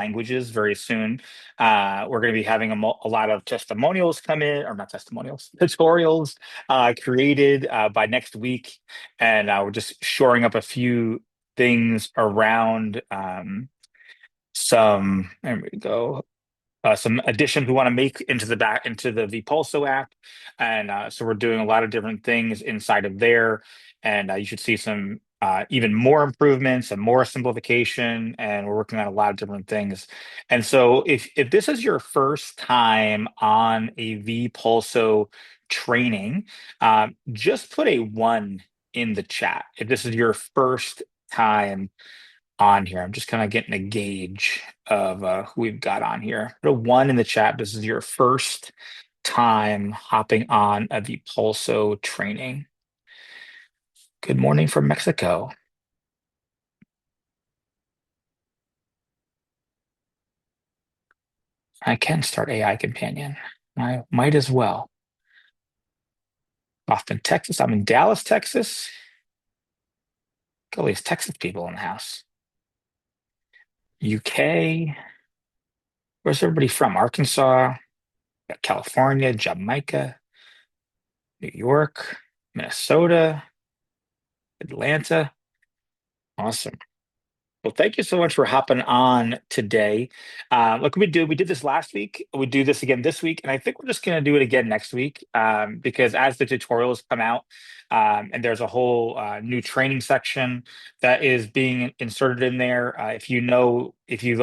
languages very soon. We're going to be having a lot of testimonials come in, or not testimonials, tutorials created by next week. And we're just shoring up a few things around there we go, some additions we want to make into the Vpulso app, and so we're doing a lot of different things inside of there, and you should see some even more improvements and more simplification, and we're working on a lot of different things. And so, if this is your first time on a Vpulso training, just put a one in the chat if this is your first time on here. I'm just kind of getting a gauge of who we've got on here. Put a one in the chat. This is your first time hopping on a Vpulso training. Good morning from Mexico. I can start AI Companion. I might as well. Austin, Texas. I'm in Dallas, Texas. Got all these Texas people in the house. UK. Where's everybody from? Arkansas, California, Jamaica, New York, Minnesota, Atlanta. Awesome. Well, thank you so much for hopping on today. Like we did this last week. We do this again this week, and I think we're just going to do it again next week because as the tutorials come out, and there's a whole new training section that is being inserted in there. If you've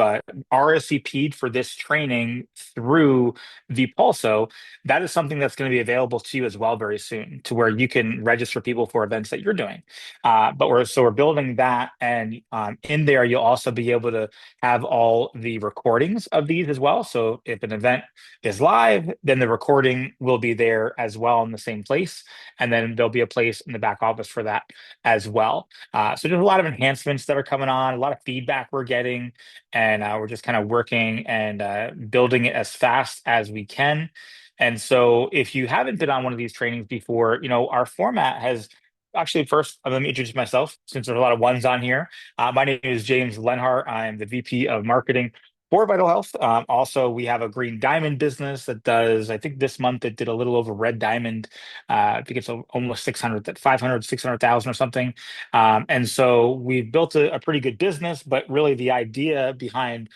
RSVP'd for this training through Vpulso, that is something that's going to be available to you as well very soon, to where you can register people for events that you're doing. But we're building that, and in there you'll also be able to have all the recordings of these as well. So if an event is live, then the recording will be there as well in the same place, and then there'll be a place in the back office for that as well. So there's a lot of enhancements that are coming on, a lot of feedback we're getting, and we're just kind of working and building it as fast as we can. And so if you haven't been on one of these trainings before, our format has actually, first, let me introduce myself since there's a lot of ones on here. My name is James Lenhart. I'm the VP of Marketing for Vital Health. Also, we have a Green Diamond business that does, I think this month it did a little over Red Diamond. I think it's almost 600, 500, 600,000 or something. And so we've built a pretty good business, but really the idea behind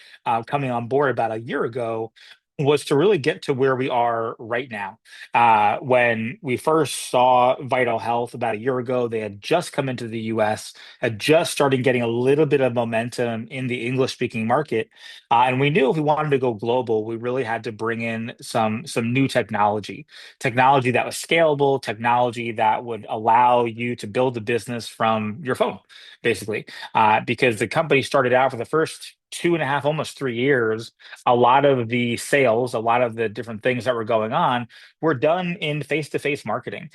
coming on board about a year ago was to really get to where we are right now. When we first saw Vital Health about a year ago, they had just come into the US, had just started getting a little bit of momentum in the English speaking market. And we knew if we wanted to go global, we really had to bring in some new technology that was scalable, technology that would allow you to build a business from your phone, basically. Because the company started out for the first 2.5, almost 3 years, a lot of the sales, a lot of the different things that were going on were done in face-to-face marketing.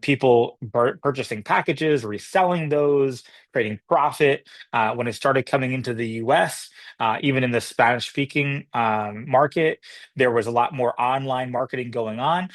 People purchasing packages, reselling those, creating profit. When it started coming into the US, even in the Spanish-speaking market, there was a lot more online marketing going on.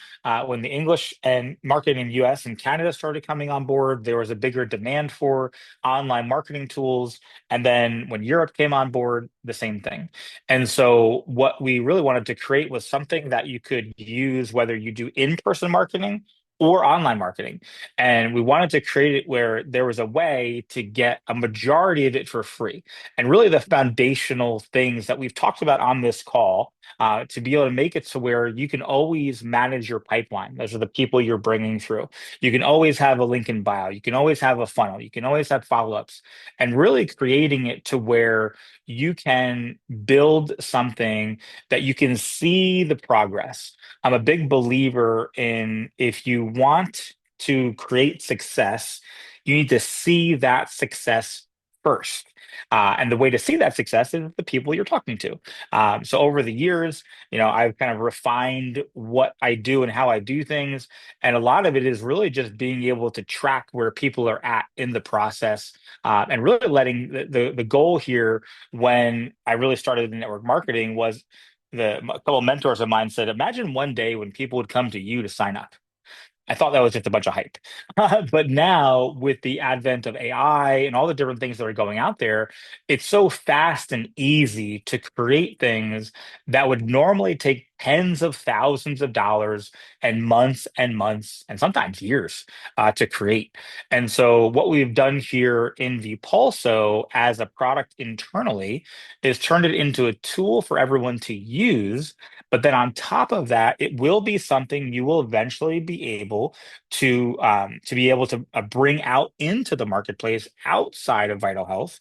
When the English and marketing in US and Canada started coming on board, there was a bigger demand for online marketing tools. And then when Europe came on board, the same thing. And so what we really wanted to create was something that you could use whether you do in-person marketing or online marketing. And we wanted to create it where there was a way to get a majority of it for free. And really the foundational things that we've talked about on this call, to be able to make it to where you can always manage your pipeline. Those are the people you're bringing through. You can always have a link in bio. You can always have a funnel. You can always have follow-ups, and really creating it to where you can build something that you can see the progress. I'm a big believer in, if you want to create success, you need to see that success first. And the way to see that success is the people you're talking to. So over the years, I've kind of refined what I do and how I do things. And a lot of it is really just being able to track where people are at in the process, and really letting the goal here when I really started in network marketing was a couple of mentors of mine said, imagine one day when people would come to you to sign up. I thought that was just a bunch of hype. But now, with the advent of AI and all the different things that are going out there, it's so fast and easy to create things that would normally take tens of thousands of dollars and months and sometimes years to create. And so, what we've done here in Vpulso as a product internally is turned it into a tool for everyone to use. But then on top of that, it will be something you will eventually be able to be able to bring out into the marketplace outside of Vital Health.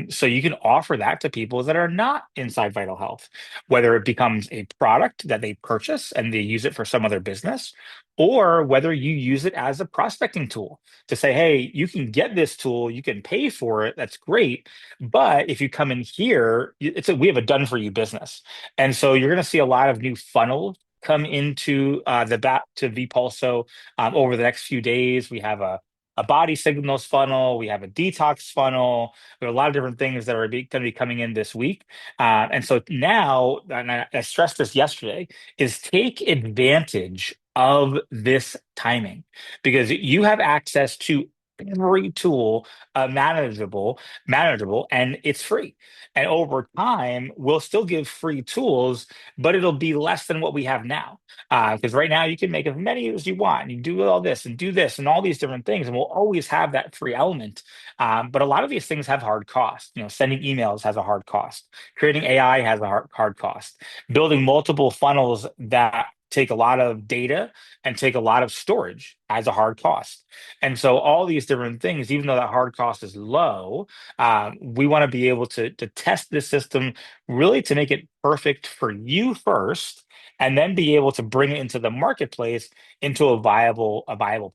So you can offer that to people that are not inside Vital Health, whether it becomes a product that they purchase and they use it for some other business, or whether you use it as a prospecting tool to say, hey, you can get this tool, you can pay for it, that's great. But if you come in here, we have a done for you business. And so you're going to see a lot of new funnels come into the back to vPulso over the next few days. We have a body signals funnel, we have a detox funnel, we have a lot of different things that are going to be coming in this week. And so now, and I stressed this yesterday, is take advantage of this timing because you have access to every tool manageable, and it's free. And over time, we'll still give free tools, but it'll be less than what we have now. Because right now you can make as many as you want. You do all this and do this and all these different things, and we'll always have that free element. But a lot of these things have hard costs. Sending emails has a hard cost. Creating AI has a hard cost. Building multiple funnels that take a lot of data and take a lot of storage has a hard cost. And so all these different things, even though that hard cost is low, we want to be able to test this system really to make it perfect for you first, and then be able to bring it into the marketplace into a viable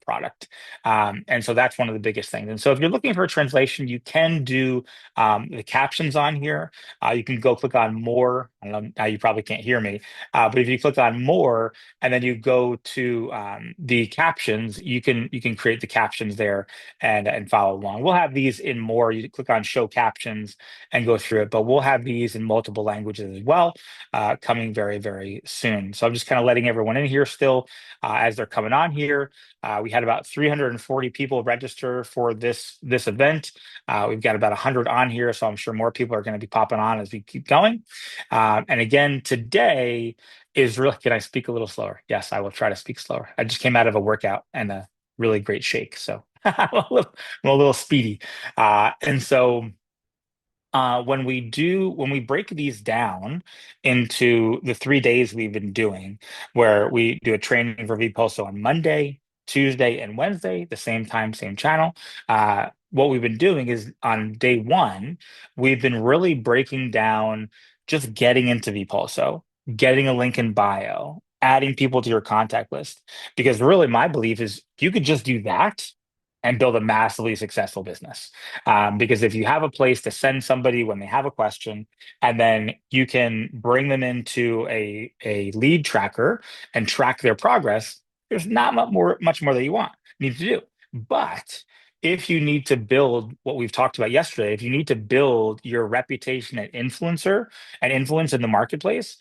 product. And so that's one of the biggest things. And so if you're looking for a translation, you can do the captions on here. You can go click on more. I don't know, now you probably can't hear me, but if you click on more and then you go to the captions, you can create the captions there and follow along. We'll have these in more. You click on show captions and go through it, but we'll have these in multiple languages as well, coming very, very soon. So I'm just kind of letting everyone in here still as they're coming on here. We had about 340 people register for this event. We've got about 100 on here, so I'm sure more people are going to be popping on as we keep going. And again, today is really, can I speak a little slower? Yes, I will try to speak slower. I just came out of a workout and a really great shake, so I'm a little speedy. And so when we break these down into the 3 days we've been doing, where we do a training for vPulso on Monday, Tuesday, and Wednesday, the same time, same channel. What we've been doing is on day one, we've been really breaking down just getting into vPulso, getting a link in bio, adding people to your contact list. Because really, my belief is you could just do that and build a massively successful business. Because if you have a place to send somebody when they have a question, and then you can bring them into a lead tracker and track their progress, there's not much more that you need to do. But if you need to build what we've talked about yesterday, if you need to build your reputation and influence in the marketplace,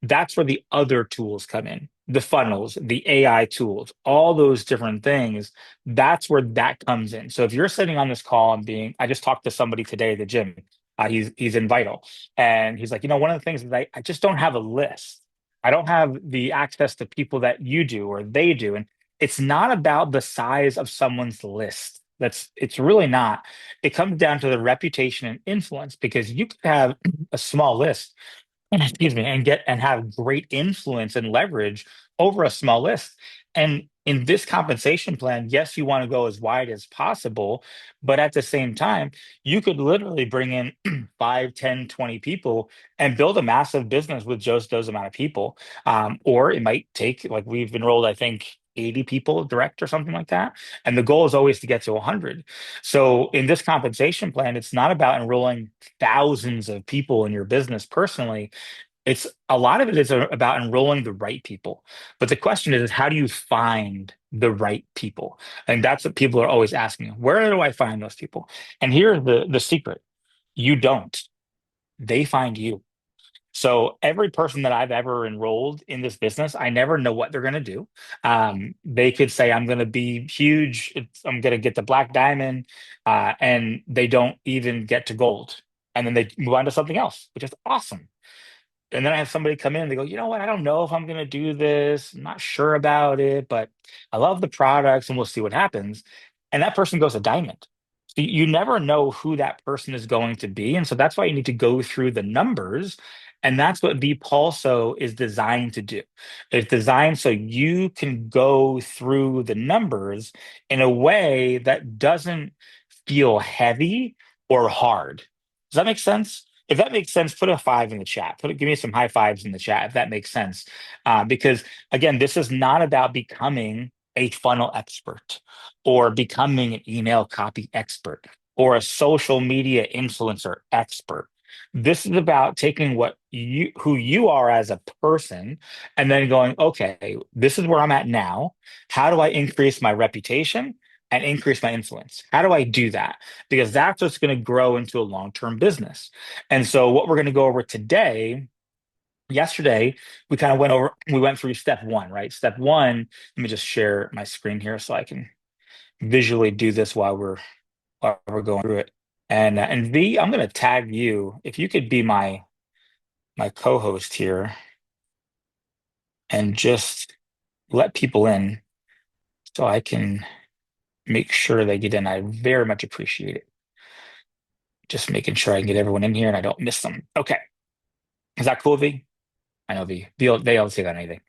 that's where the other tools come in. The funnels, the AI tools, all those different things, that's where that comes in. So if you're sitting on this call and I just talked to somebody today at the gym. He's in Vital, and he's like, one of the things is I just don't have a list. I don't have the access to people that you do or they do, and it's not about the size of someone's list. It's really not. It comes down to the reputation and influence because you could have a small list, excuse me, and have great influence and leverage over a small list. And in this compensation plan, yes, you want to go as wide as possible, but at the same time, you could literally bring in 5, 10, 20 people and build a massive business with just those amount of people. Or it might take, like we've enrolled, I think, 80 people direct or something like that. And the goal is always to get to 100. So in this compensation plan, it's not about enrolling thousands of people in your business personally. It's a lot of it is about enrolling the right people. But the question is how do you find the right people? And that's what people are always asking. Where do I find those people? And here's the secret. You don't. They find you. So every person that I've ever enrolled in this business, I never know what they're going to do. They could say, I'm going to be huge. I'm going to get the black diamond, and they don't even get to gold. And then they move on to something else, which is awesome. And then I have somebody come in and they go, you know what? I don't know if I'm going to do this. I'm not sure about it, but I love the products and we'll see what happens. And that person goes a diamond. So you never know who that person is going to be. And so that's why you need to go through the numbers. And that's what Vpulso is designed to do. It's designed so you can go through the numbers in a way that doesn't feel heavy or hard. Does that make sense? If that makes sense, put a five in the chat. Give me some high fives in the chat if that makes sense. Because again, this is not about becoming a funnel expert or becoming an email copy expert or a social media influencer expert. This is about taking who you are as a person and then going, okay, this is where I'm at now. How do I increase my reputation and increase my influence? How do I do that? Because that's what's going to grow into a long-term business. And so what we're going to go over today, yesterday, we went through step one, right? Step one, let me just share my screen here so I can visually do this while we're going through it. And V, I'm going to tag you. If you could be my co-host here and just let people in so I can make sure they get in. I very much appreciate it. Just making sure I can get everyone in here and I don't miss them. Okay. Is that cool, V? I know they don't say that anything.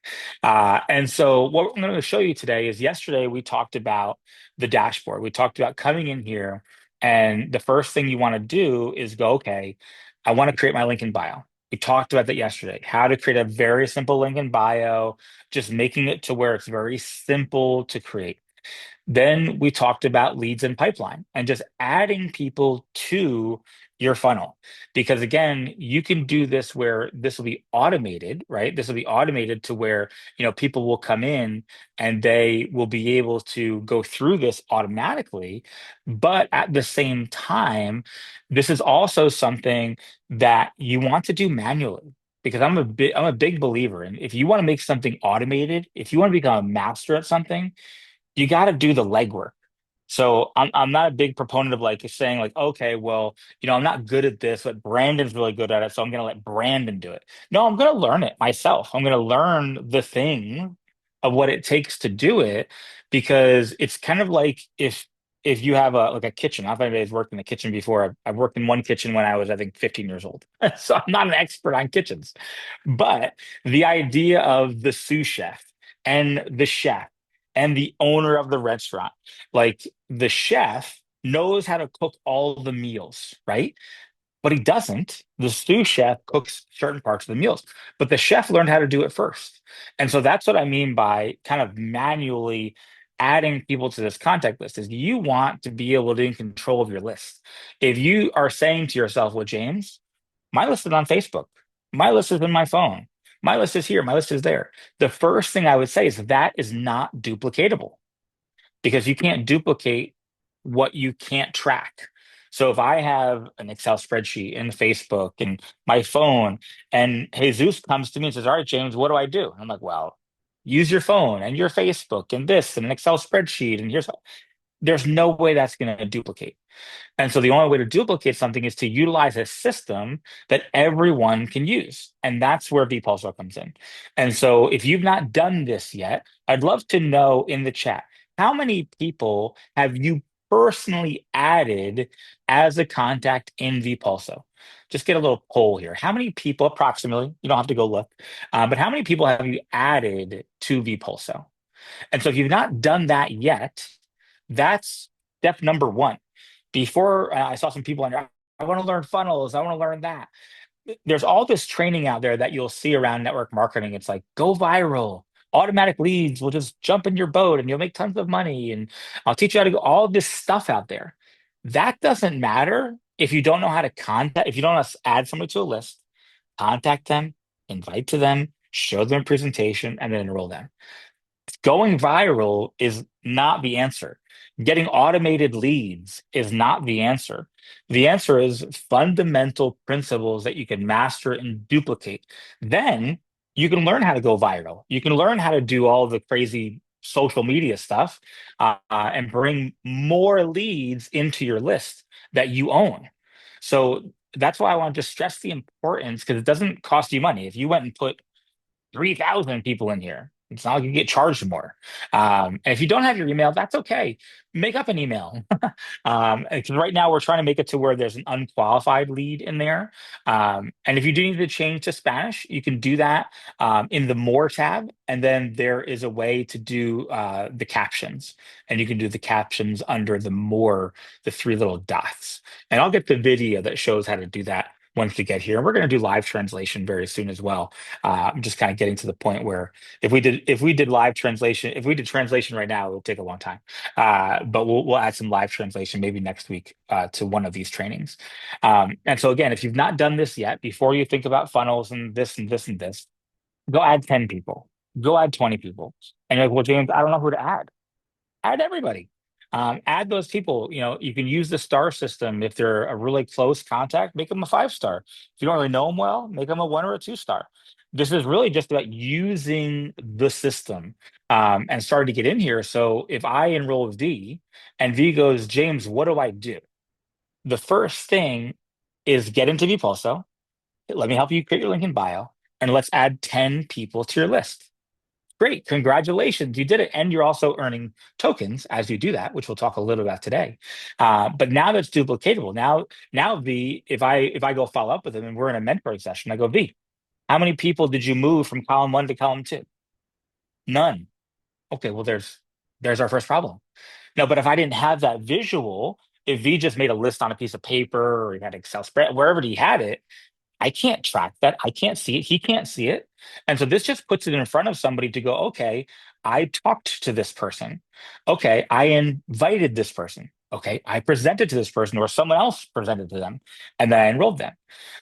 And so what I'm going to show you today is yesterday we talked about the dashboard. We talked about coming in here, and the first thing you want to do is go, okay, I want to create my link in bio. We talked about that yesterday, how to create a very simple link in bio, just making it to where it's very simple to create. Then we talked about leads and pipeline and just adding people to your funnel. Because again, you can do this where this will be automated, right? This will be automated to where, people will come in and they will be able to go through this automatically. But at the same time, this is also something that you want to do manually. Because I'm a big believer in if you want to make something automated, if you want to become a master at something, you got to do the legwork. So I'm not a big proponent of like saying like, okay, well, I'm not good at this, but Brandon's really good at it, so I'm gonna let Brandon do it. No, I'm gonna learn it myself. I'm gonna learn the thing of what it takes to do it because it's kind of like if you have a kitchen. I don't know if anybody's worked in a kitchen before. I've worked in one kitchen when I was, I think, 15 years old. So I'm not an expert on kitchens. But the idea of the sous chef and the chef and the owner of the restaurant. Like the chef knows how to cook all the meals, right? But he doesn't. The sous chef cooks certain parts of the meals, but the chef learned how to do it first. And so that's what I mean by kind of manually adding people to this contact list is you want to be able to be in control of your list. If you are saying to yourself, well, James, my list is on Facebook. My list is in my phone. My list is here. My list is there. The first thing I would say is that is not duplicatable because you can't duplicate what you can't track. So if I have an Excel spreadsheet and Facebook and my phone, and Jesus comes to me and says, all right, James, what do I do? I'm like, well, use your phone and your Facebook and this and an Excel spreadsheet. And there's no way that's going to duplicate. And so the only way to duplicate something is to utilize a system that everyone can use. And that's where Vpulso comes in. And so if you've not done this yet, I'd love to know in the chat, how many people have you personally added as a contact in Vpulso? Just get a little poll here. How many people, approximately, you don't have to go look, but how many people have you added to Vpulso? And so if you've not done that yet, that's step number one. Before I saw some people on, I want to learn funnels, I want to learn that. There's all this training out there that you'll see around network marketing. It's like go viral. Automatic leads will just jump in your boat and you'll make tons of money. And I'll teach you how to go, all this stuff out there. That doesn't matter if you don't know how to contact, if you don't know how to add somebody to a list, contact them, invite to them, show them a presentation, and then enroll them. Going viral is not the answer. Getting automated leads is not the answer. The answer is fundamental principles that you can master and duplicate. Then you can learn how to go viral. You can learn how to do all the crazy social media stuff and bring more leads into your list that you own. So that's why I want to just stress the importance because it doesn't cost you money. If you went and put 3,000 people in here. It's not like you get charged more. And if you don't have your email, that's okay. Make up an email. 'Cause right now we're trying to make it to where there's an unqualified lead in there. And if you do need to change to Spanish, you can do that in the More tab. And then there is a way to do the captions. And you can do the captions under the More, the three little dots. And I'll get the video that shows how to do that once we get here. And we're going to do live translation very soon as well. I'm just kind of getting to the point where if we did live translation, if we did translation right now, it would take a long time. But we'll add some live translation maybe next week to one of these trainings. And so again, if you've not done this yet, before you think about funnels and this and this and this, go add 10 people, go add 20 people. And you're like, well, James, I don't know who to add everybody. Add those people. You can use the star system. If they're a really close contact, make them a 5 star. If you don't really know them well, make them a 1 or a 2 star. This is really just about using the system and starting to get in here. So if I enroll with V and V goes, James, what do I do? The first thing is get into Vpulso. Let me help you create your link in bio, and let's add 10 people to your list. Great, congratulations, you did it. And you're also earning tokens as you do that, which we'll talk a little about today. But now that's duplicatable. Now V, if I go follow up with them and we're in a mentoring session, I go, V, how many people did you move from column one to column two? None. Okay, well, there's our first problem. No, but if I didn't have that visual, if V just made a list on a piece of paper or he had Excel spread, wherever he had it, I can't track that. I can't see it. He can't see it. And so this just puts it in front of somebody to go, okay, I talked to this person. Okay, I invited this person. Okay, I presented to this person or someone else presented to them and then I enrolled them.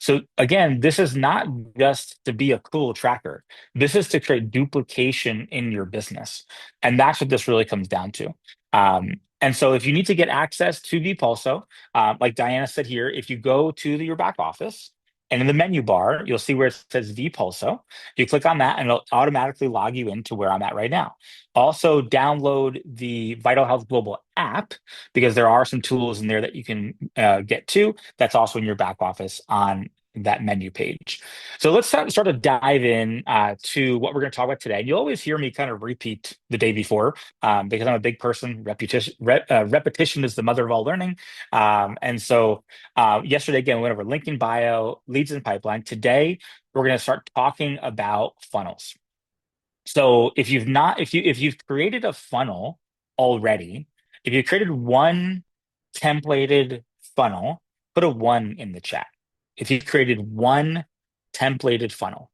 So again, this is not just to be a cool tracker. This is to create duplication in your business. And that's what this really comes down to. And so if you need to get access to Vpulso, like Diana said here, if you go to your back office, and in the menu bar, you'll see where it says Vpulso. You click on that and it'll automatically log you into where I'm at right now. Also, download the Vital Health Global app because there are some tools in there that you can get to. That's also in your back office on that menu page. So let's start to dive in to what we're going to talk about today. And you'll always hear me kind of repeat the day before because I'm a big person. Repetition is the mother of all learning. And so yesterday, again, we went over link in bio, leads in pipeline. Today, we're going to start talking about funnels. So if you've created a funnel already, if you created one templated funnel, put a one in the chat. If you've created one templated funnel,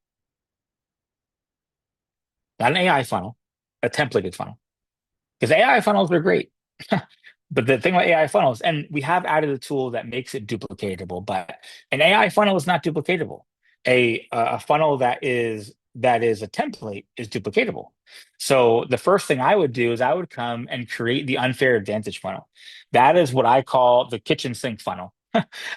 not an AI funnel, a templated funnel, because AI funnels are great. But the thing about AI funnels, and we have added a tool that makes it duplicatable, but an AI funnel is not duplicatable. A funnel that is a template is duplicatable. So the first thing I would do is I would come and create the unfair advantage funnel. That is what I call the kitchen sink funnel.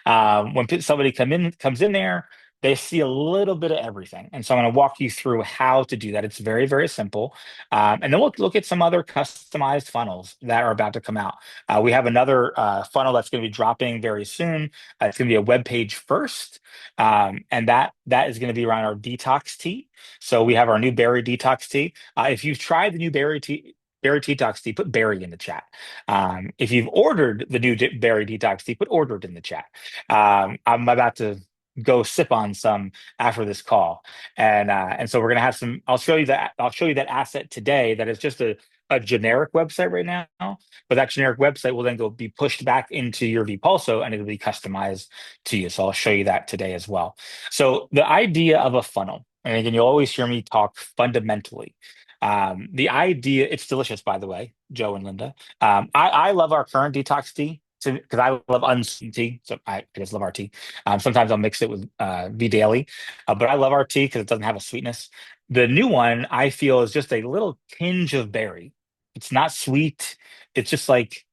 When somebody comes in there, they see a little bit of everything. And so I'm going to walk you through how to do that. It's very, very simple. And then we'll look at some other customized funnels that are about to come out. We have another funnel that's going to be dropping very soon. It's going to be a web page first, and that is going to be around our detox tea. So we have our new berry detox tea. If you've tried the new berry detox tea, put berry in the chat. If you've ordered the new berry detox tea, put ordered in the chat. I'm about to go sip on some after this call, and so we're gonna have some. I'll show you that asset today. That is just a generic website right now, but that generic website will then be pushed back into your Vpulso and it'll be customized to you. So I'll show you that today as well. So the idea of a funnel, and again, you'll always hear me talk fundamentally. The idea, it's delicious, by the way, Joe and Linda. I love our current detox tea because I love unsweetened tea. So I just love our tea. Sometimes I'll mix it with V Daily, but I love our tea because it doesn't have a sweetness. The new one I feel is just a little tinge of berry. It's not sweet. It's just like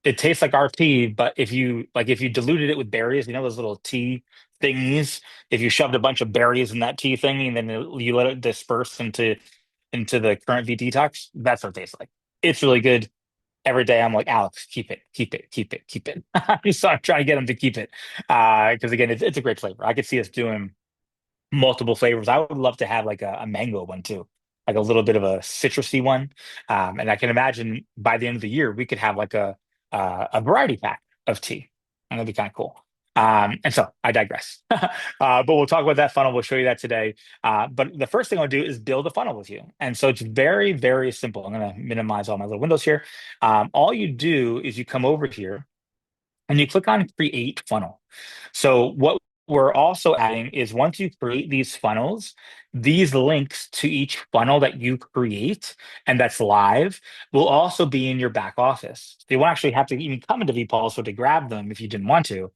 it tastes like our tea, but if you diluted it with berries, you know those little tea thingies. If you shoved a bunch of berries in that tea thing and then you let it disperse into the current V detox, that's what it tastes like. It's really good. Every day I'm like, Alex, keep it, keep it, keep it, keep it. So I'm trying to get him to keep it. Because again, it's a great flavor. I could see us doing multiple flavors. I would love to have like a mango one too, like a little bit of a citrusy one. And I can imagine by the end of the year we could have like a variety pack of tea, and that'd be kind of cool. And so I digress. But we'll talk about that funnel. We'll show you that today. But the first thing I'll do is build a funnel with you. And so it's very, very simple. I'm going to minimize all my little windows here. All you do is you come over here and you click on Create Funnel. So what we're also adding is once you create these funnels, these links to each funnel that you create and that's live will also be in your back office. So you won't actually have to even come into Vpulso to grab them if you didn't want to.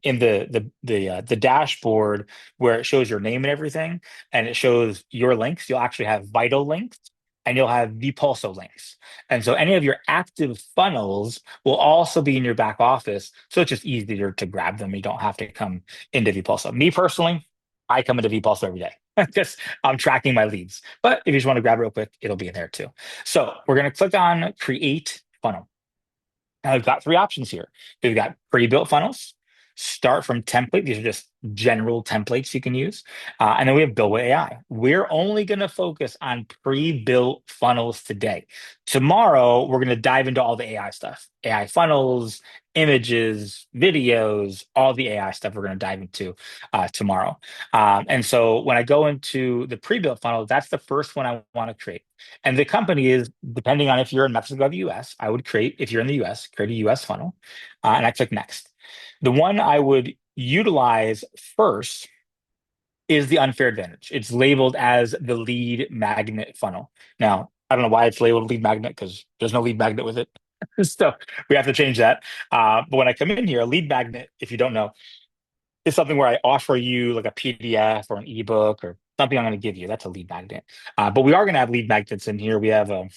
In the dashboard where it shows your name and everything, and it shows your links, you'll actually have vital links and you'll have Vpulso links. And so any of your active funnels will also be in your back office. So it's just easier to grab them. You don't have to come into Vpulso. Me personally, I come into Vpulso every day because I'm tracking my leads. But if you just want to grab it real quick, it'll be in there too. So we're going to click on Create Funnel. Now we've got three options here. We've got pre-built funnels, start from template. These are just general templates you can use. And then we have build with AI. We're only going to focus on pre-built funnels today. Tomorrow, we're going to dive into all the AI stuff, AI funnels, images, videos, all the AI stuff we're going to dive into tomorrow. And so when I go into the pre-built funnel, that's the first one I want to create. And the company is, depending on if you're in Mexico or the US, I would create, if you're in the US, create a US funnel. And I click next. The one I would utilize first is the unfair advantage. It's labeled as the lead magnet funnel. Now, I don't know why it's labeled lead magnet because there's no lead magnet with it. So we have to change that. But when I come in here, a lead magnet, if you don't know, is something where I offer you like a PDF or an ebook or something I'm going to give you. That's a lead magnet. But we are going to have lead magnets in here. We have a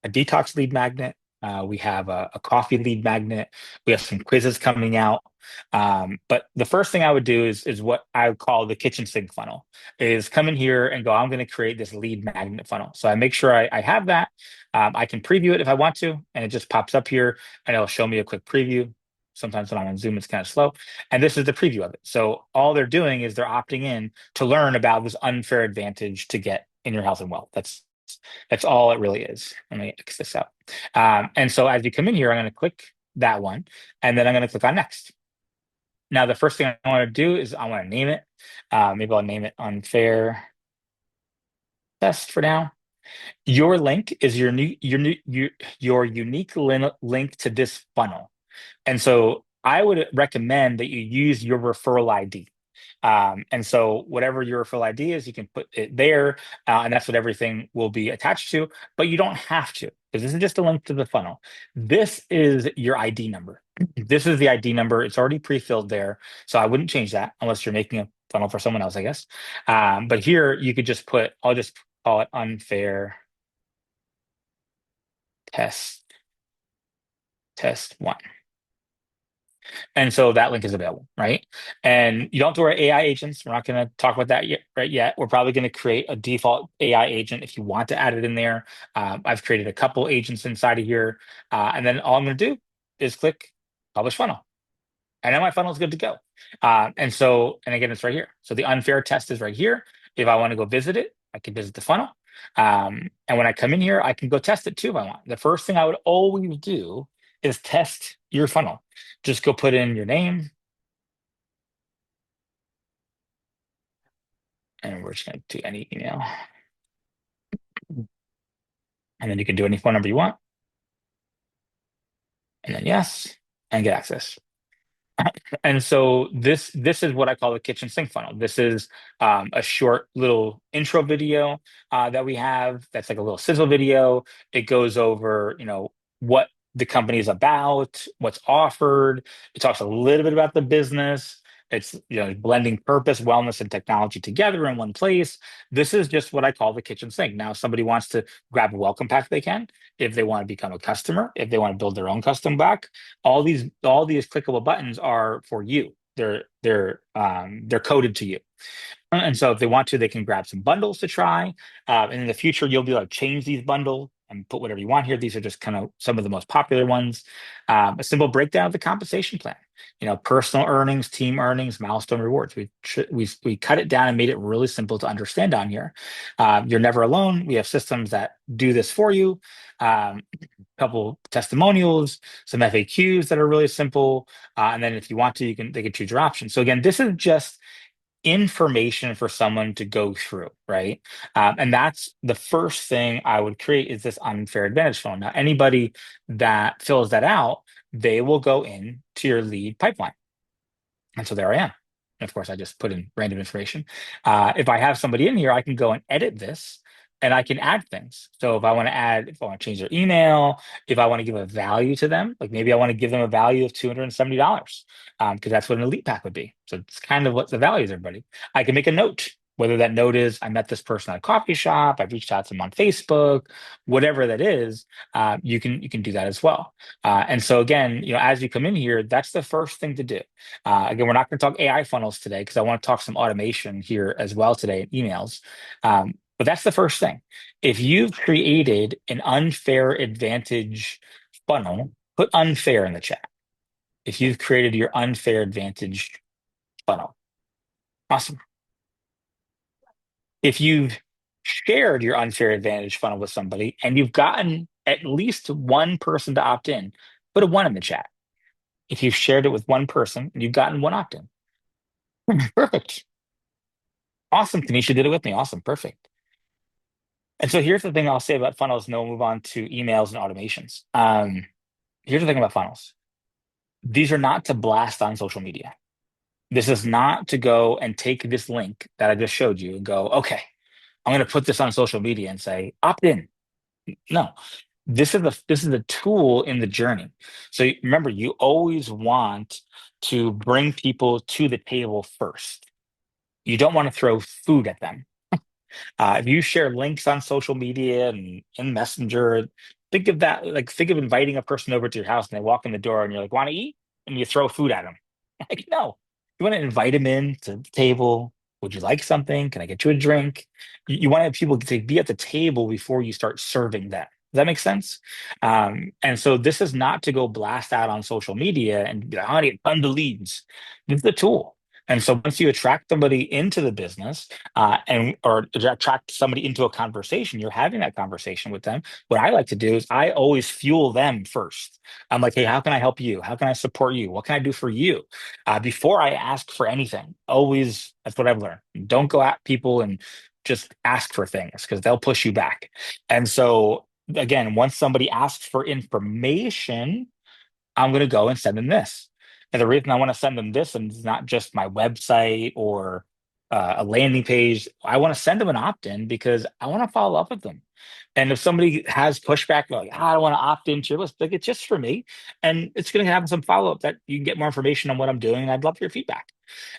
detox lead magnet. We have a coffee lead magnet. We have some quizzes coming out. But the first thing I would do is what I would call the kitchen sink funnel, is come in here and go, I'm going to create this lead magnet funnel. So I make sure I have that. I can preview it if I want to, and it just pops up here and it'll show me a quick preview. Sometimes when I'm on Zoom, it's kind of slow. And this is the preview of it. So all they're doing is they're opting in to learn about this unfair advantage to get in your health and wealth. That's all it really is. Let me X this out. And so as you come in here, I'm going to click that one, and then I'm going to click on next. Now, the first thing I want to do is I want to name it. Maybe I'll name it unfair test for now. Your link is your unique link to this funnel. And so I would recommend that you use your referral ID. And so whatever your referral ID is, you can put it there, and that's what everything will be attached to. But you don't have to, because this is just a link to the funnel. This is your ID number. This is the ID number. It's already pre-filled there, so I wouldn't change that unless you're making a funnel for someone else, I guess. But here you could just put, I'll just call it unfair test test one. And so that link is available, right? And you don't have to worry AI agents. We're not going to talk about that yet, right yet. We're probably going to create a default AI agent if you want to add it in there. I've created a couple agents inside of here. And then all I'm going to do is click publish funnel. And now my funnel is good to go. And again, it's right here. So the unfair test is right here. If I want to go visit it, I can visit the funnel. And when I come in here, I can go test it too if I want. The first thing I would always do is test your funnel. Just go put in your name, and we're just going to do any email. And then you can do any phone number you want. And then yes, and get access. And so this is what I call the kitchen sink funnel. This is a short little intro video that we have. That's like a little sizzle video. It goes over, what the company is about, what's offered. It talks a little bit about the business. It's, blending purpose, wellness, and technology together in one place. This is just what I call the kitchen sink. Now, if somebody wants to grab a welcome pack, they can. If they want to become a customer, if they want to build their own custom back, all these clickable buttons are for you. They're coded to you. And so if they want to, they can grab some bundles to try. And in the future, you'll be able to change these bundles and put whatever you want here. These are just kind of some of the most popular ones. A simple breakdown of the compensation plan. Personal earnings, team earnings, milestone rewards. We cut it down and made it really simple to understand on here. You're never alone. We have systems that do this for you. A couple testimonials, some FAQs that are really simple. And then if you want to, they can choose your options. So again, this is just information for someone to go through, right? And that's the first thing I would create is this unfair advantage funnel. Now, anybody that fills that out, they will go in to your lead pipeline. And so there I am. And of course, I just put in random information. If I have somebody in here, I can go and edit this and I can add things. So if I want to change their email, if I want to give a value to them, like maybe I want to give them a value of $270, because that's what an elite pack would be. So it's kind of what the value is, everybody. I can make a note, whether that note is I met this person at a coffee shop, I've reached out to them on Facebook, whatever that is, you can do that as well. And so again, as you come in here, that's the first thing to do. Again, we're not going to talk AI funnels today because I want to talk some automation here as well today in emails. But that's the first thing. If you've created an unfair advantage funnel, put unfair in the chat. If you've created your unfair advantage funnel, awesome. If you've shared your unfair advantage funnel with somebody and you've gotten at least one person to opt in, put a one in the chat. If you've shared it with one person and you've gotten one opt in, perfect. Awesome. Tanisha did it with me. Awesome. Perfect. And so here's the thing I'll say about funnels, and then we'll move on to emails and automations. Here's the thing about funnels. These are not to blast on social media. This is not to go and take this link that I just showed you and go, okay, I'm going to put this on social media and say, opt in. No, this is a tool in the journey. So remember, you always want to bring people to the table first. You don't want to throw food at them. If you share links on social media and in Messenger, think of that, like think of inviting a person over to your house and they walk in the door and you're like, want to eat? And you throw food at them. Like, no, you want to invite them in to the table. Would you like something? Can I get you a drink? You want to have people to be at the table before you start serving them. Does that make sense? And so this is not to go blast out on social media and be like, I need tons of leads. This is the tool. And so once you attract somebody into the business, and or attract somebody into a conversation, you're having that conversation with them. What I like to do is I always fuel them first. I'm like, hey, how can I help you? How can I support you? What can I do for you? Before I ask for anything, always, that's what I've learned. Don't go at people and just ask for things because they'll push you back. And so again, once somebody asks for information, I'm going to go and send them this. And the reason I want to send them this, and it's not just my website or a landing page, I want to send them an opt-in because I want to follow up with them. And if somebody has pushback, like, I don't want to opt into your list, like it's just for me. And it's going to have some follow-up that you can get more information on what I'm doing. And I'd love your feedback.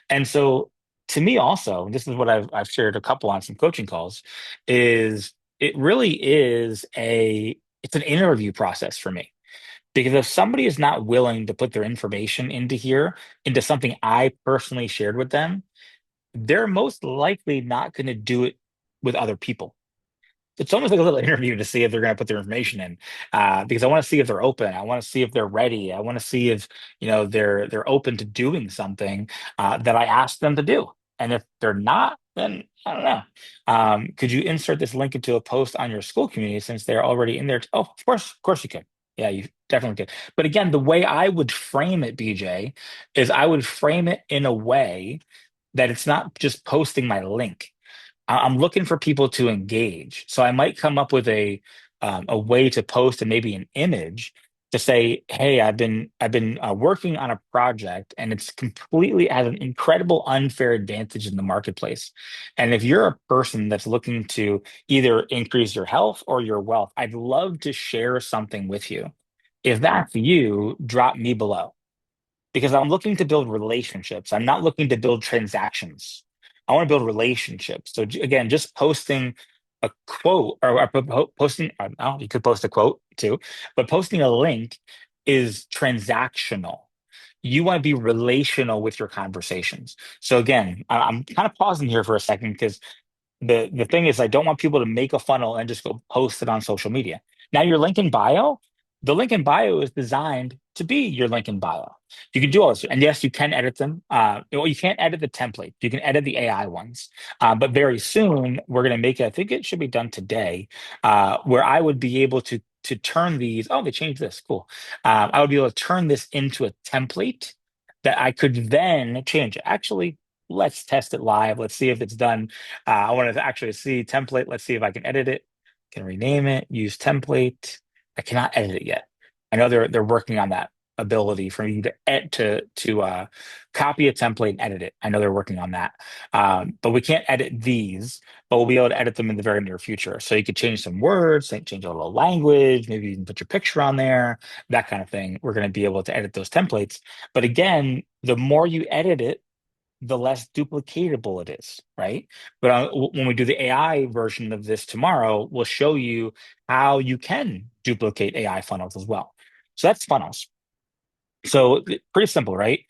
And so to me also, this is what I've shared a couple on some coaching calls, is it really is it's an interview process for me. Because if somebody is not willing to put their information into here, into something I personally shared with them, they're most likely not going to do it with other people. It's almost like a little interview to see if they're going to put their information in, because I want to see if they're open. I want to see if they're ready. I want to see if they're open to doing something that I asked them to do. And if they're not, then I don't know. Could you insert this link into a post on your school community since they're already in there? Oh, of course you could. Yeah, you definitely could. But again, the way I would frame it, BJ, is I would frame it in a way that it's not just posting my link. I'm looking for people to engage. So I might come up with a way to post and maybe an image to say, "Hey, I've been working on a project, and it's completely has an incredible unfair advantage in the marketplace. And if you're a person that's looking to either increase your health or your wealth, I'd love to share something with you. If that's you, drop me below." because I'm looking to build relationships. I'm not looking to build transactions. I want to build relationships. So again, just posting a quote or posting, oh, you could post a quote too, but posting a link is transactional. You want to be relational with your conversations. So again, I'm kind of pausing here for a second because the thing is I don't want people to make a funnel and just go post it on social media. Now your link in bio, the link in bio is designed to be your link in bio. You can do all this, and yes, you can edit them. Well, you can't edit the template. You can edit the AI ones, but very soon we're going to make it. I think it should be done today, where I would be able to turn these. Oh, they changed this. Cool. I would be able to turn this into a template that I could then change. Actually, let's test it live. Let's see if it's done. I want to actually see template. Let's see if I can edit it. Can rename it, use template. I cannot edit it yet. I know they're working on that ability for you to copy a template and edit it. I know they're working on that. But we can't edit these, but we'll be able to edit them in the very near future. So you could change some words, change a little language, maybe you can put your picture on there, that kind of thing. We're going to be able to edit those templates. But again, the more you edit it, the less duplicatable it is, right? But when we do the AI version of this tomorrow, we'll show you how you can duplicate AI funnels as well. So that's funnels. So pretty simple, right?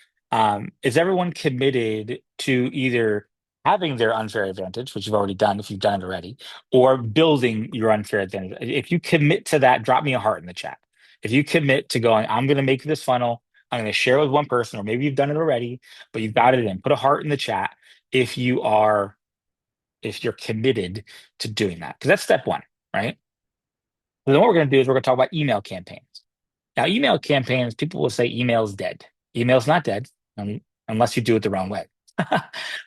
Is everyone committed to either having their unfair advantage, which you've already done if you've done it already, or building your unfair advantage? If you commit to that, drop me a heart in the chat. If you commit to going, I'm going to make this funnel, I'm going to share it with one person, or maybe you've done it already, but you've got it in. Put a heart in the chat if if you're committed to doing that, because that's step one, right? Then what we're going to do is we're going to talk about email campaigns. Now, email campaigns, people will say email's dead. Email's not dead unless you do it the wrong way.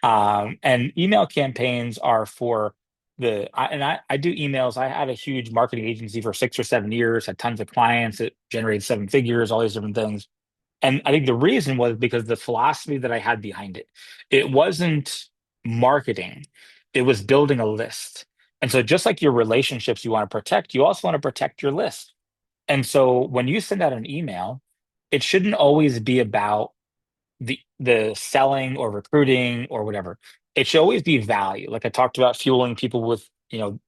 And email campaigns are for I do emails. I had a huge marketing agency for 6 or 7 years, had tons of clients. It generated 7 figures, all these different things. And I think the reason was because the philosophy that I had behind it. It wasn't marketing, it was building a list. And so just like your relationships you want to protect, you also want to protect your list. And so when you send out an email, it shouldn't always be about the selling or recruiting or whatever. It should always be value. Like I talked about fueling people with,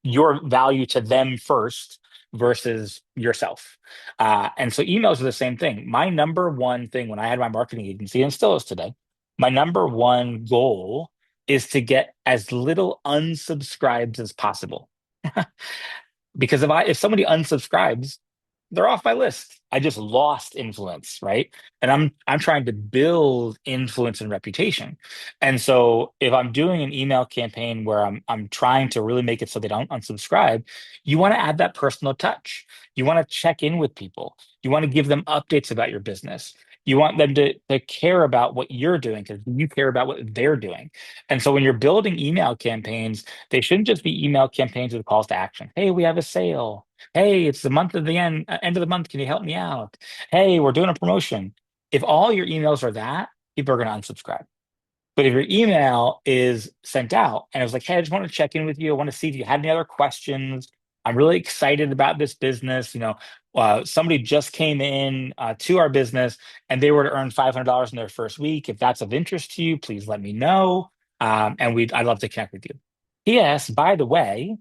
your value to them first versus yourself. And so emails are the same thing. My number one thing when I had my marketing agency, and still is today, my number one goal is to get as little unsubscribes as possible. Because if somebody unsubscribes, they're off my list. I just lost influence, right? And I'm trying to build influence and reputation. And so if I'm doing an email campaign where I'm trying to really make it so they don't unsubscribe, you want to add that personal touch. You want to check in with people. You want to give them updates about your business. You want them to care about what you're doing because you care about what they're doing. And so when you're building email campaigns, they shouldn't just be email campaigns with calls to action. Hey, we have a sale. Hey, it's the month of the end of the month. Can you help me out? Hey, we're doing a promotion. If all your emails are that, people are going to unsubscribe. But if your email is sent out and it was like, hey, I just want to check in with you. I want to see if you had any other questions. I'm really excited about this business. Somebody just came in to our business and they were to earn $500 in their first week. If that's of interest to you, please let me know. I'd love to connect with you. Yes, by the way,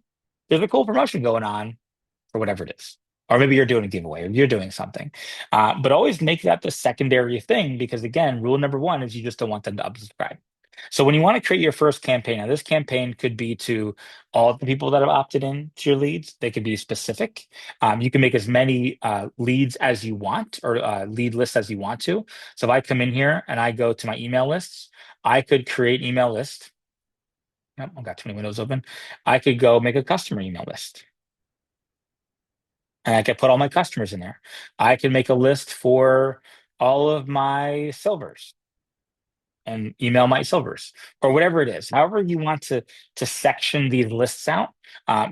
there's a cool promotion going on or whatever it is. Or maybe you're doing a giveaway or you're doing something. But always make that the secondary thing because, again, rule number one is you just don't want them to unsubscribe. So when you want to create your first campaign, now this campaign could be to all the people that have opted in to your leads. They could be specific. You can make as many leads as you want or lead lists as you want to. So if I come in here and I go to my email lists, I could create email list. Yep, I've got 20 windows open. I could go make a customer email list. And I can put all my customers in there. I can make a list for all of my silvers and email my silvers or whatever it is. However you want to section these lists out,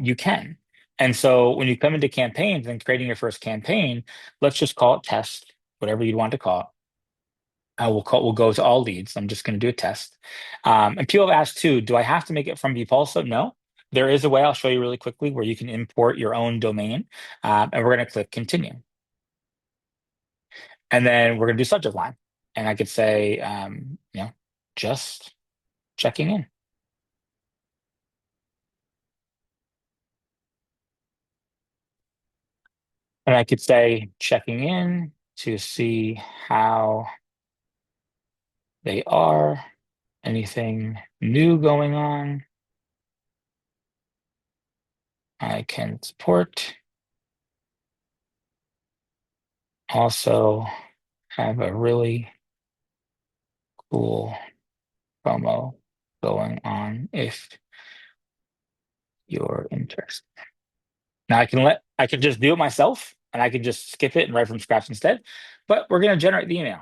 you can. And so when you come into campaigns and creating your first campaign, let's just call it test, whatever you want to call it. We'll go to all leads. I'm just going to do a test. And people have asked too, do I have to make it from Vpulso? No. There is a way I'll show you really quickly where you can import your own domain. And we're going to click continue. And then we're going to do subject line. and I could say, just checking in. And I could say checking in to see how they are, anything new going on. I can support. Also have a really cool promo going on if you're interested. Now I can just do it myself and I can just skip it and write from scratch instead. But we're going to generate the email.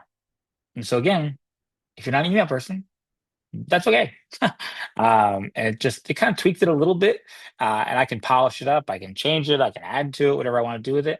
And so again, if you're not an email person, that's okay. And it kind of tweaked it a little bit, and I can polish it up. I can change it. I can add to it, whatever I want to do with it.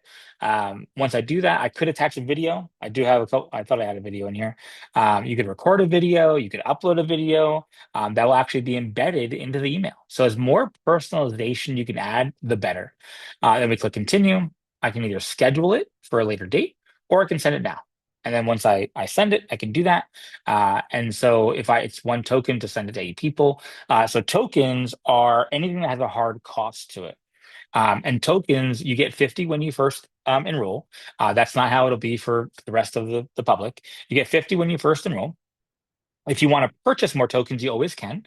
Once I do that, I could attach a video. I do have a couple. I thought I had a video in here. You could record a video. You could upload a video. That will actually be embedded into the email. So as more personalization you can add, the better. Then we click continue. I can either schedule it for a later date or I can send it now. And then once I send it, I can do that. And so it's one token to send it to 8 people. So tokens are anything that has a hard cost to it. And tokens, you get 50 when you first enroll. That's not how it'll be for the rest of the public. You get 50 when you first enroll. If you want to purchase more tokens, you always can.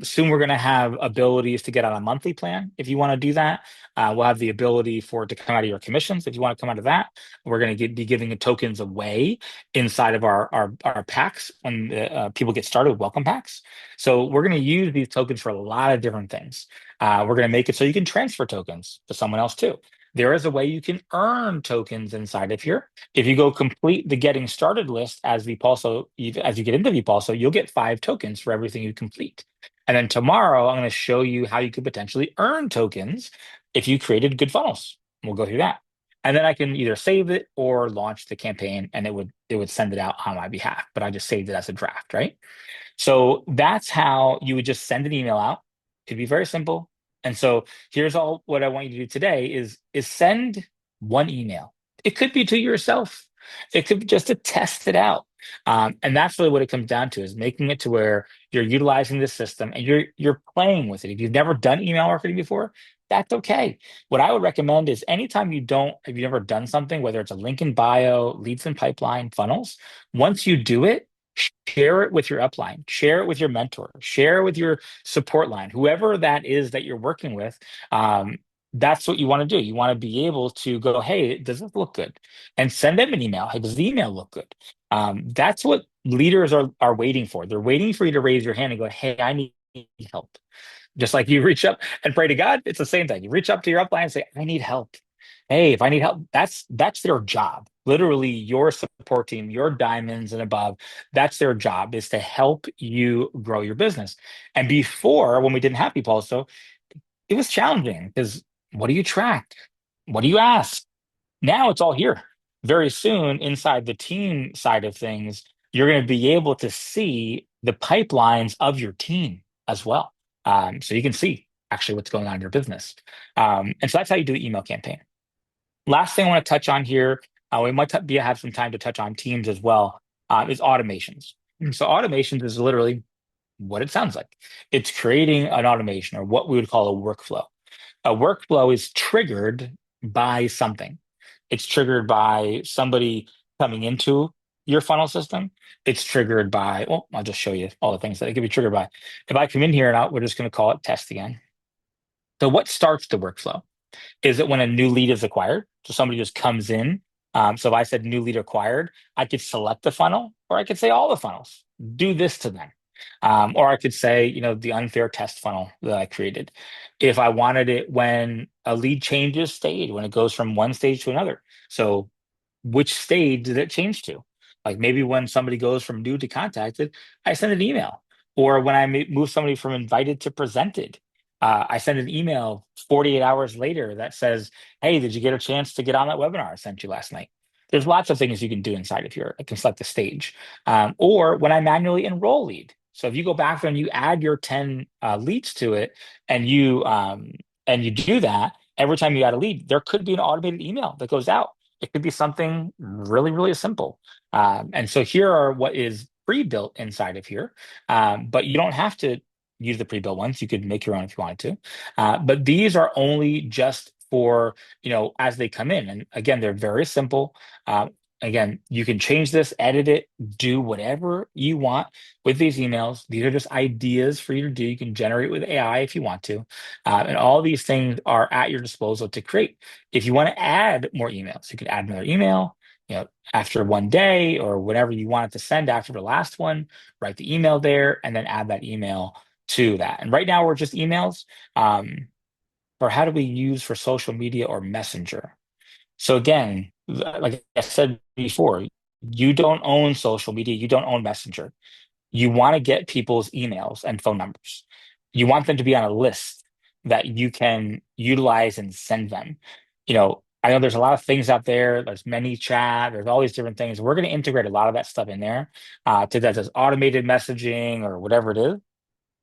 Soon we're going to have abilities to get on a monthly plan. If you want to do that, we'll have the ability for it to come out of your commissions. If you want to come out of that, we're going to be giving the tokens away inside of our packs when people get started with welcome packs. So we're going to use these tokens for a lot of different things. We're going to make it so you can transfer tokens to someone else too. There is a way you can earn tokens inside of here. If you go complete the getting started list as as you get into Vpulso, you'll get 5 tokens for everything you complete. And then tomorrow, I'm going to show you how you could potentially earn tokens if you created good funnels. We'll go through that. And then I can either save it or launch the campaign and it would send it out on my behalf. But I just saved it as a draft, right? So that's how you would just send an email out. It'd be very simple. And so here's all what I want you to do today is send one email. It could be to yourself. It could be just to test it out. And that's really what it comes down to is making it to where you're utilizing this system and you're playing with it. If you've never done email marketing before, that's okay. What I would recommend is anytime if you've never done something, whether it's a link in bio, leads in pipeline, funnels, once you do it, share it with your upline, share it with your mentor, share it with your support line, whoever that is that you're working with. That's what you want to do. You want to be able to go, hey, does this look good? And send them an email. Hey, does the email look good? That's what leaders are waiting for. They're waiting for you to raise your hand and go, hey, I need help. Just like you reach up and pray to God, it's the same thing. You reach up to your upline and say, I need help. Hey, if I need help, that's their job. Literally, your support team, your diamonds and above, that's their job is to help you grow your business. And before, when we didn't have people, so it was challenging because what do you track? What do you ask? Now it's all here. Very soon, inside the team side of things, you're going to be able to see the pipelines of your team as well. So you can see actually what's going on in your business. And so that's how you do an email campaign. Last thing I want to touch on here, we might have some time to touch on teams as well, is automations. So automations is literally what it sounds like. It's creating an automation or what we would call a workflow. A workflow is triggered by something. It's triggered by somebody coming into your funnel system. It's triggered by, well, I'll just show you all the things that it could be triggered by. If I come in here and out, we're just going to call it test again. So what starts the workflow? Is it when a new lead is acquired? So somebody just comes in. So if I said new lead acquired, I could select the funnel, or I could say all the funnels. Do this to them. Or I could say, the unfair test funnel that I created. If I wanted it when a lead changes stage, when it goes from one stage to another. So which stage did it change to? Like maybe when somebody goes from new to contacted, I send an email. Or when I move somebody from invited to presented, I send an email 48 hours later that says, hey, did you get a chance to get on that webinar I sent you last night? There's lots of things you can do inside of here. I can select the stage. Or when I manually enroll lead. So if you go back there and you add your 10 leads to it and you do that, every time you add a lead, there could be an automated email that goes out. It could be something really, really simple. And so here are what is pre-built inside of here. But you don't have to use the pre-built ones. You could make your own if you wanted to. But these are only just for, as they come in. And again, they're very simple. Uh, Again, you can change this, edit it, do whatever you want with these emails. These are just ideas for you to do. You can generate with AI if you want to. And all these things are at your disposal to create. If you want to add more emails, you can add another email, after one day or whatever you want it to send after the last one, write the email there and then add that email to that. And right now we're just emails. Or how do we use for social media or messenger? So again, like I said before, you don't own social media, you don't own Messenger. You want to get people's emails and phone numbers. You want them to be on a list that you can utilize and send them. I know there's a lot of things out there. There's many chat. There's all these different things. We're going to integrate a lot of that stuff in there to that as automated messaging or whatever it is.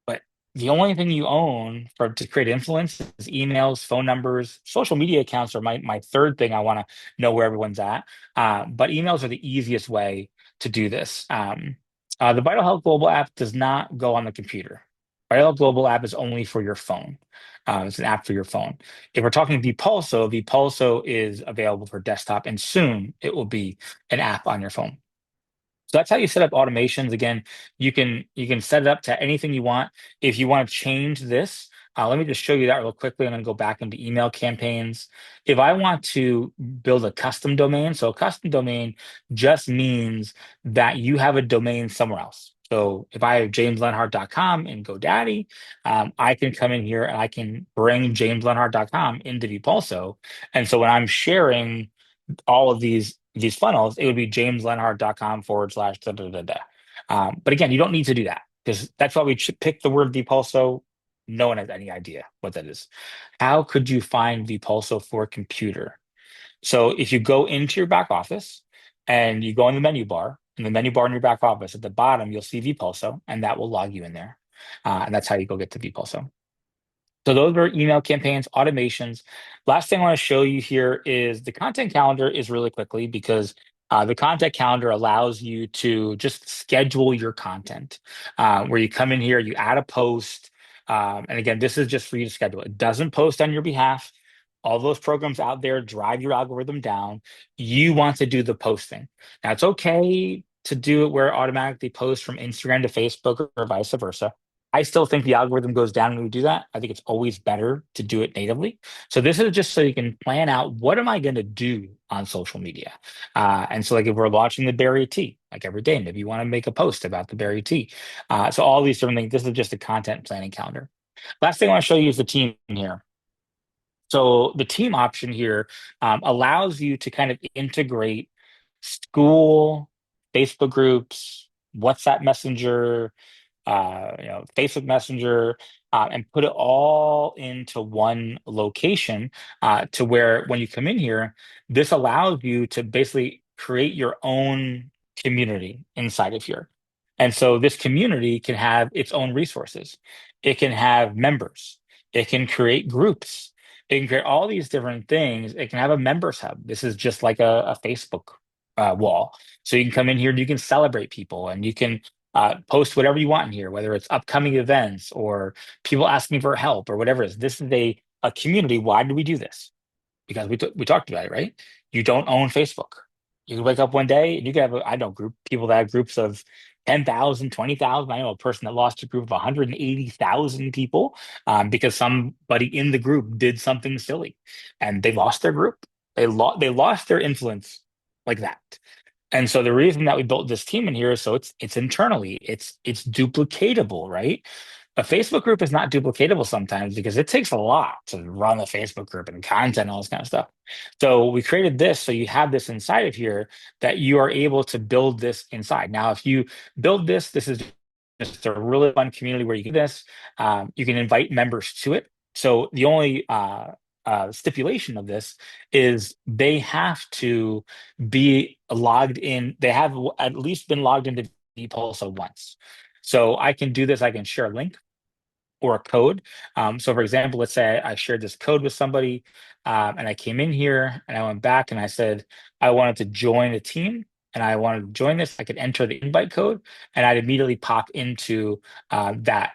But the only thing you own for to create influence is emails, phone numbers, social media accounts are my third thing I want to know where everyone's at. But emails are the easiest way to do this. The Vital Health Global app does not go on the computer. Vital Health Global app is only for your phone. It's an app for your phone. If we're talking Vpulso, Vpulso is available for desktop, and soon it will be an app on your phone. So that's how you set up automations. Again, you can set it up to anything you want. If you want to change this, let me just show you that real quickly. I'm going to go back into email campaigns. If I want to build a custom domain, so a custom domain just means that you have a domain somewhere else. So if I have jameslenhart.com in GoDaddy, I can come in here and I can bring jameslenhart.com into Vpulso. And so when I'm sharing all of these funnels, it would be jameslenhart.com/. Da, da, da, da. But again, you don't need to do that because that's why we picked the word Vpulso. No one has any idea what that is. How could you find Vpulso for computer? So if you go into your back office and you go in the menu bar, in the menu bar in your back office, at the bottom, you'll see Vpulso, and that will log you in there. And that's how you go get to Vpulso. So those are email campaigns, automations. Last thing I want to show you here is the content calendar is really quickly because the content calendar allows you to just schedule your content where you come in here, you add a post. And again, this is just for you to schedule. It doesn't post on your behalf. All those programs out there drive your algorithm down. You want to do the posting. Now, it's okay to do it where it automatically posts from Instagram to Facebook or vice versa. I still think the algorithm goes down when we do that. I think it's always better to do it natively. So this is just so you can plan out what am I going to do on social media. And so like if we're launching the berry tea, like every day, maybe you want to make a post about the berry tea. So all these different things. This is just a content planning calendar. Last thing I want to show you is the team here. So the team option here allows you to kind of integrate school, Facebook groups, WhatsApp Messenger, Facebook Messenger, and put it all into one location to where when you come in here, this allows you to basically create your own community inside of here. And so this community can have its own resources. It can have members. It can create groups. It can create all these different things. It can have a members hub. This is just like a Facebook wall. So you can come in here and you can celebrate people and you can post whatever you want in here, whether it's upcoming events or people asking for help or whatever it is. This is a community. Why do we do this? Because we talked about it, right? You don't own Facebook. You can wake up one day and you can have, I know people that have groups of 10,000, 20,000. I know a person that lost a group of 180,000 people because somebody in the group did something silly and they lost their group. They lost their influence like that. And so the reason that we built this team in here is so it's internally, it's duplicatable, right? A Facebook group is not duplicatable sometimes because it takes a lot to run a Facebook group and content and all this kind of stuff. So we created this so you have this inside of here that you are able to build this inside. Now, if you build this, this is just a really fun community where you can do this. You can invite members to it. So the only stipulation of this is they have to be logged in. They have at least been logged into Vpulso once. So I can do this. I can share a link. or a code. So for example, let's say I shared this code with somebody, and I came in here and I went back and I said I wanted to join a team and I wanted to join this. I could enter the invite code and I'd immediately pop into that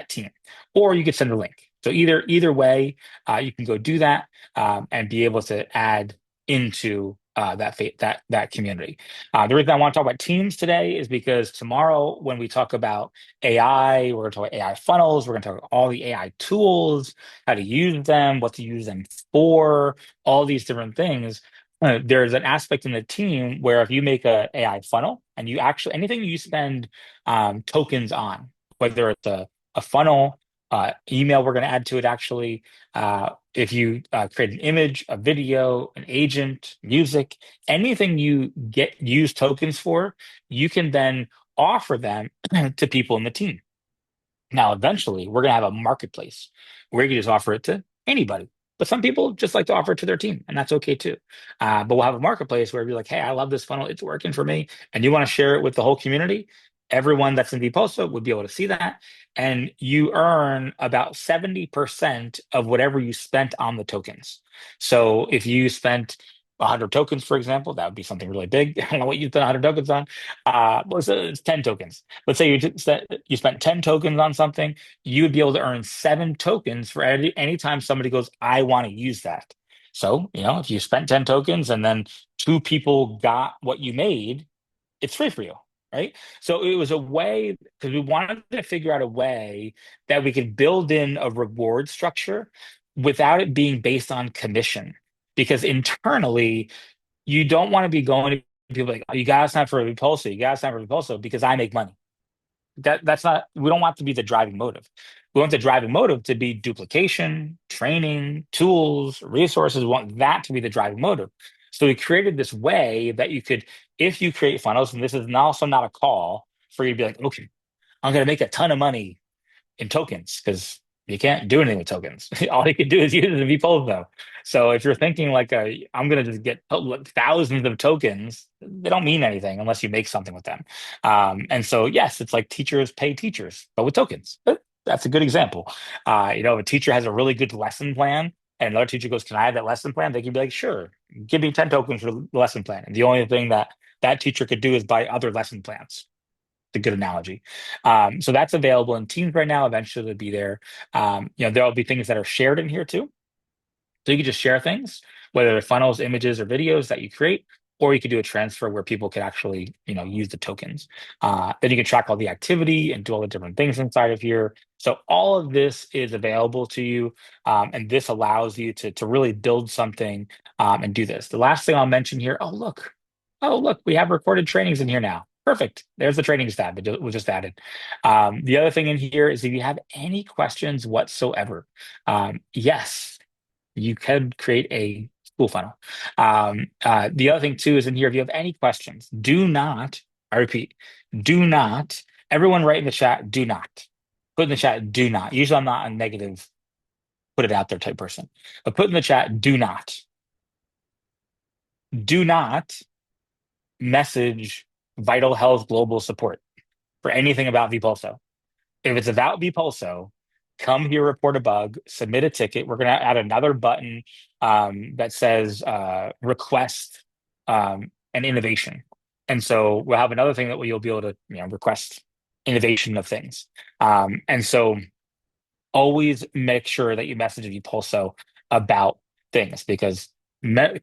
team, or you could send a link. So either way, you can go do that and be able to add into that community. The reason I want to talk about teams today is because tomorrow, when we talk about AI, we're going to talk about AI funnels, we're going to talk about all the AI tools, how to use them, what to use them for, all these different things. There's an aspect in the team where if you make a AI funnel and you actually anything you spend tokens on, whether it's a funnel, email we're going to add to it actually, if you create an image, a video, an agent, music, anything you get use tokens for, you can then offer them to people in the team. Now, eventually, we're going to have a marketplace where you can just offer it to anybody. But some people just like to offer it to their team, and that's okay too. But we'll have a marketplace where you're like, hey, I love this funnel. It's working for me. And you want to share it with the whole community. Everyone that's in Vpulso would be able to see that. And you earn about 70% of whatever you spent on the tokens. So if you spent 100 tokens, for example, that would be something really big. I don't know what you spent 100 tokens on. Well, it's 10 tokens. Let's say you spent 10 tokens on something, you would be able to earn 7 tokens for any time somebody goes, I want to use that. So, if you spent 10 tokens and then two people got what you made, it's free for you, right? So it was a way because we wanted to figure out a way that we could build in a reward structure without it being based on commission. Because internally, you don't want to be going to people like, oh, you gotta sign for a Repulso, you gotta sign for a Repulso because I make money. That's not, we don't want to be the driving motive. We want the driving motive to be duplication, training, tools, resources. We want that to be the driving motive. So we created this way that you could, if you create funnels, and this is also not a call for you to be like, okay, I'm going to make a ton of money in tokens because you can't do anything with tokens. All you can do is use it to be though. So if you're thinking like, I'm going to just get thousands of tokens, they don't mean anything unless you make something with them. And so, yes, it's like teachers pay teachers, but with tokens. That's a good example. If a teacher has a really good lesson plan and another teacher goes, can I have that lesson plan? They can be like, sure, give me 10 tokens for the lesson plan. And the only thing that teacher could do is buy other lesson plans. A good analogy. So that's available in Teams right now. Eventually, it'll be there. There'll be things that are shared in here too. So you can just share things, whether they're funnels, images, or videos that you create, or you could do a transfer where people could actually, use the tokens. Then you can track all the activity and do all the different things inside of here. So all of this is available to you, and this allows you to really build something and do this. The last thing I'll mention here. Oh look, we have recorded trainings in here now. Perfect. There's the trainings tab that was just added. The other thing in here is if you have any questions whatsoever, yes, you could create a school funnel. The other thing too is in here, if you have any questions, do not, I repeat, do not, everyone write in the chat, do not. Put in the chat, do not. Usually I'm not a negative, put it out there type person. But put in the chat, do not. Do not message Vital Health Global Support for anything about Vpulso. If it's about Vpulso, come here, report a bug, submit a ticket. We're going to add another button that says request an innovation. And so we'll have another thing that you'll be able to request innovation of things. And so always make sure that you message Vpulso about things because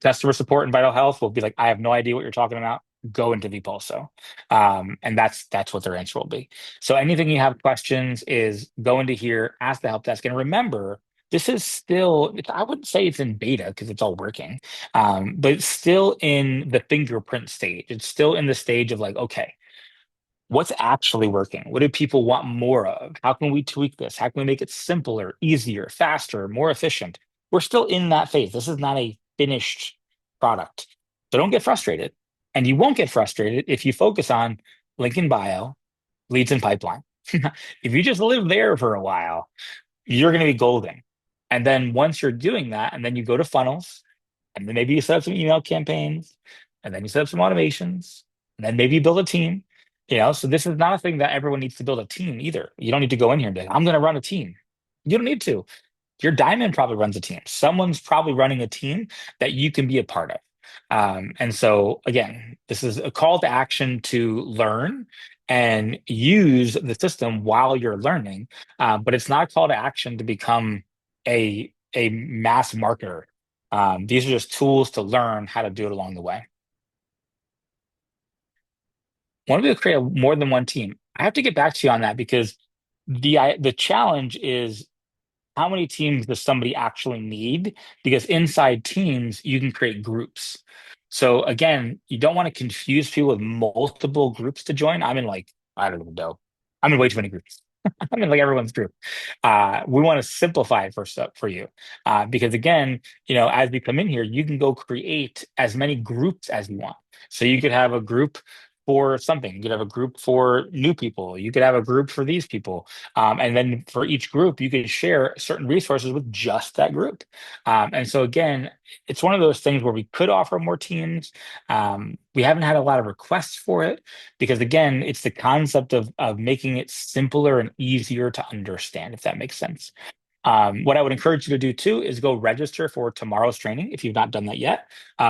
customer support and Vital Health will be like, I have no idea what you're talking about. Go into Vpulso. And that's what their answer will be. So anything you have questions is go into here, ask the help desk. And remember, this is still, I wouldn't say it's in beta because it's all working, but it's still in the fingerprint stage. It's still in the stage of like, okay, what's actually working? What do people want more of? How can we tweak this? How can we make it simpler, easier, faster, more efficient? We're still in that phase. This is not a finished product. So don't get frustrated. And you won't get frustrated if you focus on link in bio, leads in pipeline. If you just live there for a while, you're going to be golden. And then once you're doing that, and then you go to funnels, and then maybe you set up some email campaigns, and then you set up some automations, and then maybe you build a team. So this is not a thing that everyone needs to build a team either. You don't need to go in here and be like, I'm going to run a team. You don't need to. Your diamond probably runs a team. Someone's probably running a team that you can be a part of. And so, again, this is a call to action to learn and use the system while you're learning. But it's not a call to action to become a mass marketer. These are just tools to learn how to do it along the way. Want to create more than one team? I have to get back to you on that because the challenge is how many teams does somebody actually need? Because inside teams, you can create groups. So again, you don't want to confuse people with multiple groups to join. I'm in like, I don't even know. I'm in way too many groups. I'm in like everyone's group. We want to simplify it for you. Because again, as we come in here, you can go create as many groups as you want. So you could have a group for something. You could have a group for new people. You could have a group for these people. And then for each group, you can share certain resources with just that group. And so again, it's one of those things where we could offer more teams. We haven't had a lot of requests for it because again, it's the concept of making it simpler and easier to understand, if that makes sense. What I would encourage you to do too is go register for tomorrow's training if you've not done that yet.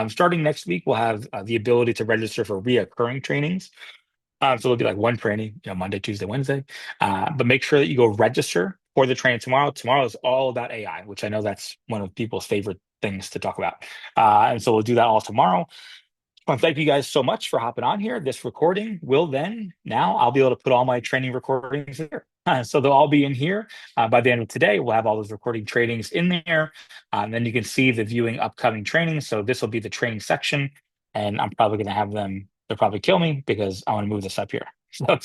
Starting next week, we'll have the ability to register for reoccurring trainings. So it'll be like one training, Monday, Tuesday, Wednesday. But make sure that you go register for the training tomorrow. Tomorrow is all about AI, which I know that's one of people's favorite things to talk about. And so we'll do that all tomorrow. Well, thank you guys so much for hopping on here. This recording will then, now I'll be able to put all my training recordings here. So they'll all be in here. By the end of today, we'll have all those recording trainings in there. And then you can see the viewing upcoming trainings. So this will be the training section. And I'm probably going to have them, they'll probably kill me because I want to move this up here. So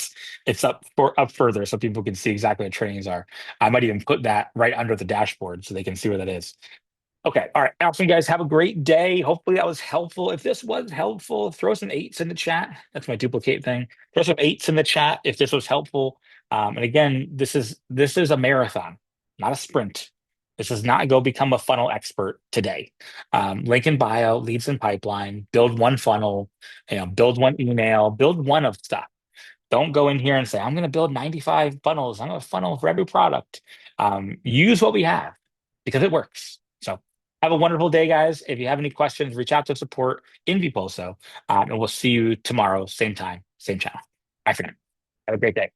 it's up further so people can see exactly what trainings are. I might even put that right under the dashboard so they can see where that is. Okay. All right. Awesome, guys. Have a great day. Hopefully that was helpful. If this was helpful, throw some eights in the chat. That's my duplicate thing. Throw some eights in the chat if this was helpful. And again, this is a marathon, not a sprint. This is not go become a funnel expert today. Link in bio, leads in pipeline, build one funnel, build one email, build one of stuff. Don't go in here and say, I'm going to build 95 funnels. I'm going to funnel for every product. Use what we have because it works. So have a wonderful day, guys. If you have any questions, reach out to support in Vpulso, and we'll see you tomorrow, same time, same channel. Bye for now. Have a great day.